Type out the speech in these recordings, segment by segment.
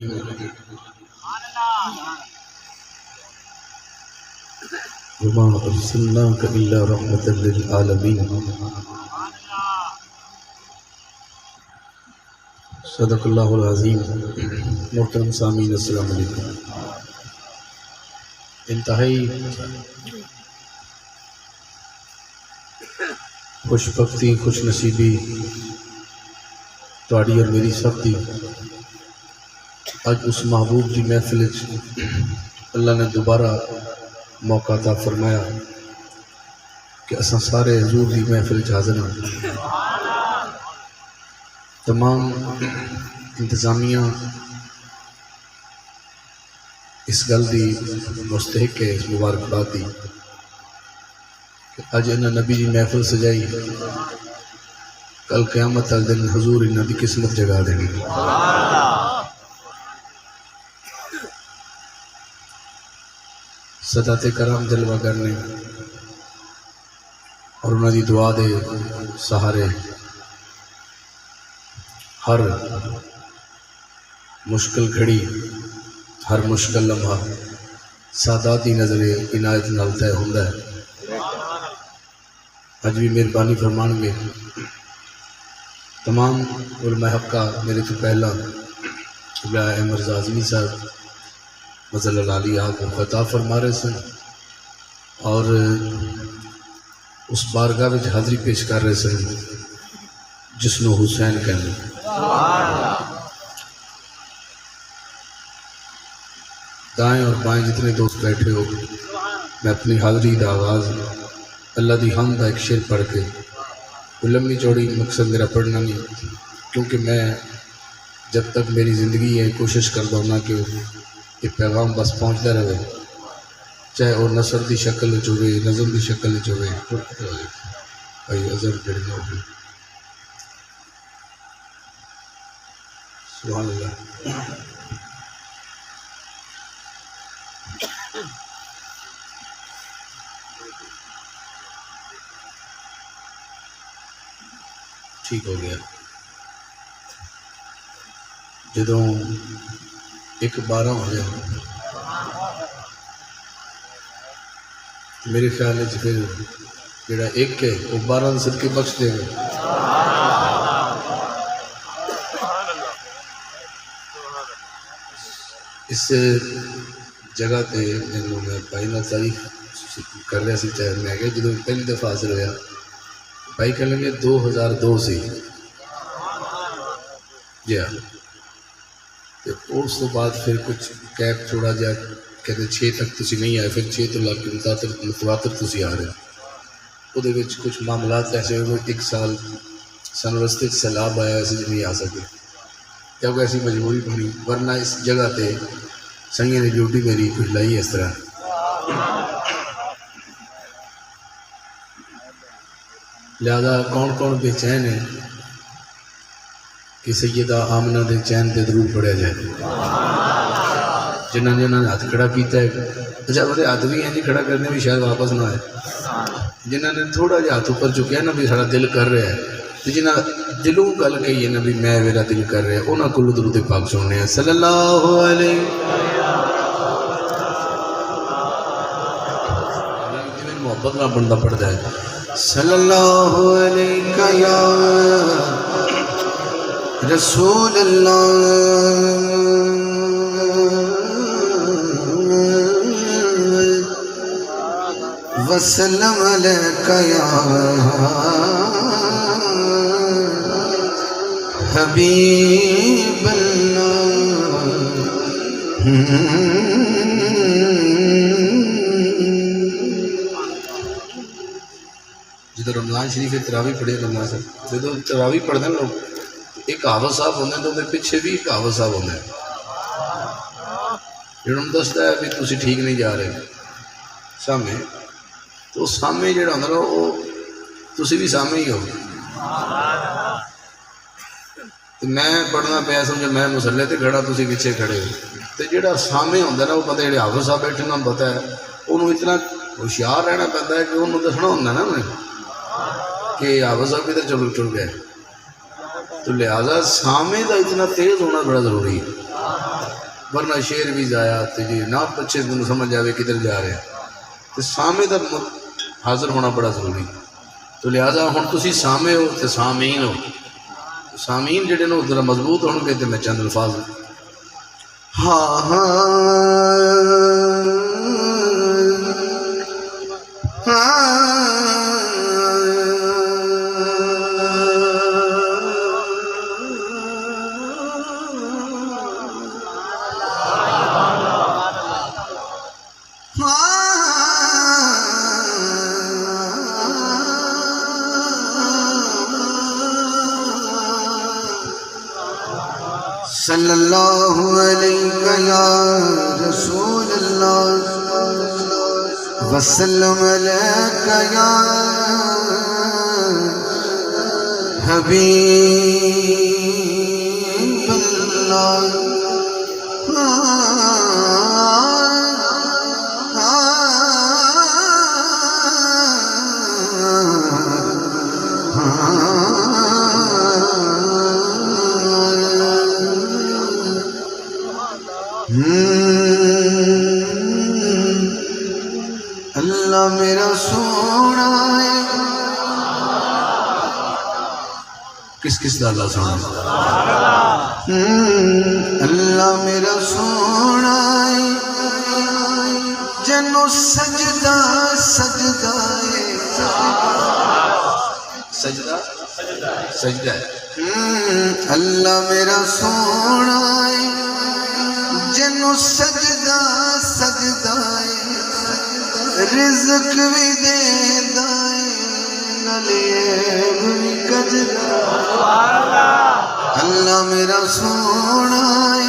وما أرسلناك إلا رحمة للعالمين. صدق اللہ العظیم. محترم سامعین السلام علیکم. انتہائی خوش بختی خوش نصیبی تواڈی اور میری سب دی اج اس محبوب دی محفل اللہ نے دوبارہ موقع عطا فرمایا کہ اساں سارے حضور دی محفل حاضر ہیں. تمام انتظامیہ اس گل دی مستحق ہے اس مبارکباد دی کہ اج انہاں نبی دی محفل سجائی، کل قیامت والے دن حضور انہاں دی قسمت جگا دیں گے. سادات کرام جلوہ کرنے اور انہاں دی دعا دے سہارے ہر مشکل گھڑی ہر مشکل لمحہ ساداتی نظر عنایت نال طے ہوندا ہے. اج بھی مہربانی فرمان گے تمام علماء حق کا میرے تو پہلا ابراہیم مرزا اعظمی صاحب مظل العالی آپ کو خطاب فرما رہے سن اور اس بارگاہ میں حاضری پیش کر رہے سن جس نو حسین کہنے. دائیں اور بائیں جتنے دوست بیٹھے ہو، میں اپنی حاضری دا آغاز اللہ دی حمد دا ایک شعر پڑھ کے، کوئی لمبی چوڑی مقصد میرا پڑھنا نہیں، کیونکہ میں جب تک میری زندگی ہے کوشش کرتا ہوں کہ یہ پیغام بس پہنچتا رہے، چاہے وہ نثر دی شکل ہوئے نظم دی شکل ہوئے. بھائی اظہر کھڑے ہو گئے. سبحان اللہ. ٹھیک ہو گیا. جدوں 1:12 ہو گیا میرے خیال پھر جڑا ایک ہے وہ 12 صدقے بخش دے گا. اس جگہ تے جنہوں میں بھائی نال تعریف کر رہا سی چاہے میں کہ جدوں پہلی دفعہ حاضر ہویا بھائی کہہ لیں گے 2002 سے جی ہاں. اس تو بعد پھر کچھ کیپ تھوڑا جا کہتے 6 تک تسی نہیں آئے، پھر 6 تو لگ کے متواتر تسی آ رہے وہ دے وچ کچھ معاملات ایسے ہوئے. 1 سال سن رستے سیلاب آیا ایسے نہیں آ سکے جب ایسی مجبوری بنی، ورنہ اس جگہ تے سنگے نے ڈیوٹی میری کچھ لائی اس طرح. لہذا کون کون بے چین ہے کہ سیدہ آمنہ دے چین تے درود پڑھیا جائے. جنہوں نے ہاتھ کھڑا کیتا ہے، اچھا میرے ہاتھ بھی ہیں جی کھڑا کرنے بھی شاید واپس نہ آئے. جنہوں نے تھوڑا جہا ہاتھ اوپر چکیا نا بھی سارا دل کر رہا ہے، تو جنہ دلوں گل کہی ہے نا بھی میں میرا دل کر رہا ہے، انہاں کلو درود پاک سننے ہیں. صلی اللہ علیہ محبت نہ بندہ پڑھتا ہے. صلی اللہ علیہ یا رسول اللہ وسلم علیک یا حبیب اللہ. جدو رمضان شریف تراوی پڑھے رمضان صاحب جدو تراوی پڑھتے ہیں لوگ ایک حافظ صاحب ہوتے ہیں تو میرے پیچھے بھی ایک حافظ صاحب ہوتے ہیں جنہوں نے دستا ہے بھی تسی ٹھیک نہیں جا رہے سامنے، تو سامنے جڑا ہوتا نا وہ تسی بھی سامنے ہی ہو. تو میں پڑھنا پیا سمجھو میں مسلے تے کھڑا تسی پیچھے کھڑے ہو، تو جڑا سامنے ہوتا نا وہ پتہ جڑے حافظ صاحب بیٹھے نا پتہ ہے انہوں اتنا ہوشیار رہنا پہنتا ہے کہ انہوں دسنا ہوتا نا میں کہ حافظ صاحب ادھر چل ٹر گئے. تو لہٰذا سامع کا اتنا تیز ہونا بڑا ضروری ہے. ورنہ شیر بھی ضائع تے جی نہ پچھے تم سمجھ آوے کدھر جا رہے ہیں تو سامع دا حاضر ہونا بڑا ضروری تو لہذا ہن تسی سامع ہو تے سامعین ہو سامعین جڑے نو ذرا مضبوط ہون گے تے میں چند الفاظ ہاں صلی اللہ علیہ یا رسول اللہ وسلم علیہ یا حبیب اللہ اللہ میرا سونا ہے کس کس دا اللہ سونا ہے اللہ میرا سونا ہے جنو سجدہ سجدہ ہے سجدہ سجدہ ہے اللہ میرا سونا ہے جنو سجدہ سجدہ ہے رزق بھی دے دائیں نلیب بھی کجدہ اللہ میرا سونا ہے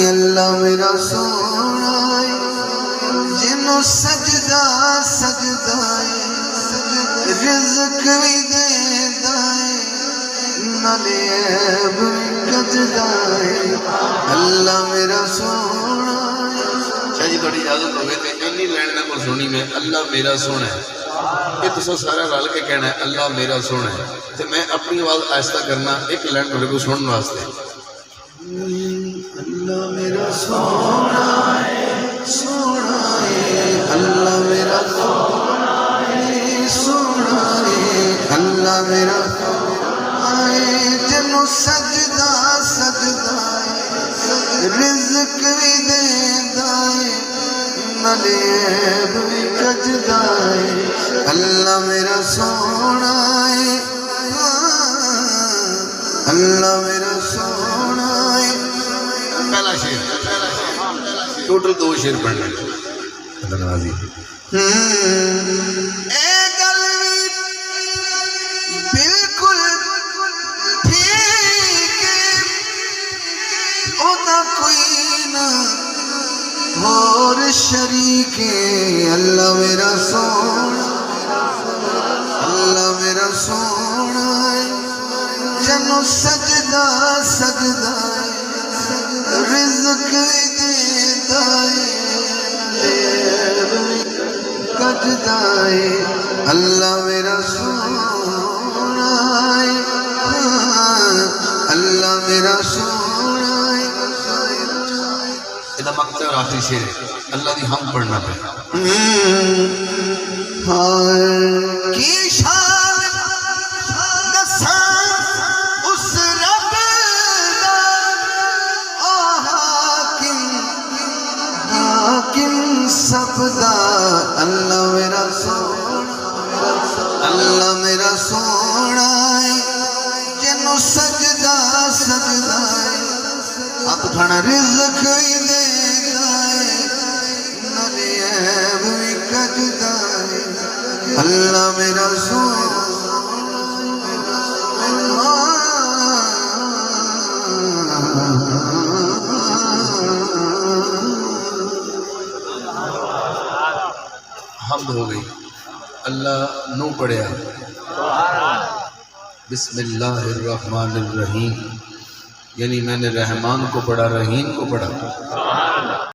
اللہ میرا سونا ہے جنو سجدہ سجدہ ہے رزق بھی دے دائیں نلیب بھی کجدہ اللہ میرا سونا جی تھوڑی اجازت ہوگی تو اینی لائن نہ کو سنی میں اللہ میرا سونا ہے یہ تو سارا رل کے کہنا ہے اللہ میرا سونا ہے تو میں اپنی آواز آہستہ کرنا ایک لائن میرے کو سننے واسطے اللہ میرا سونا ہے اللہ میرا سونا ہے اللہ میرا سونا ہے جنو سجدہ سجدہ ہے رزق بھی دے دائیں نلیب بھی کجدہ ہے اللہ میرا سونا ہے اللہ میرا سونا ہے پہلا شیر ٹوٹل 2 شیر پڑھنا اللہ راضی اے دلوی بالکل ٹھیک اونا کوئی نہ اور شریک اللہ میرا سونا اللہ میرا سونا ہے جنو سجدہ سجدہ ہے رزق دیتا ہے کجدہ ہے اللہ میرا سونا ہے اللہ میرا سونا ہے ادھا مقتل اور آخری شیر ہے اللہ دی ہم پڑھنا پہ کی شان دسان اس رب دا او حاکم سب دا اللہ میرا سونا ہے جنو سجدہ سجدہ ہے آپ کھانا رزق ہی دے دائے نلیب بھی کجدہ ہے اللہ میرا سونا حمد ہو گئی اللہ نو پڑھیا بسم اللہ الرحمن الرحیم یعنی میں نے رحمان کو پڑھا رحیم کو پڑھا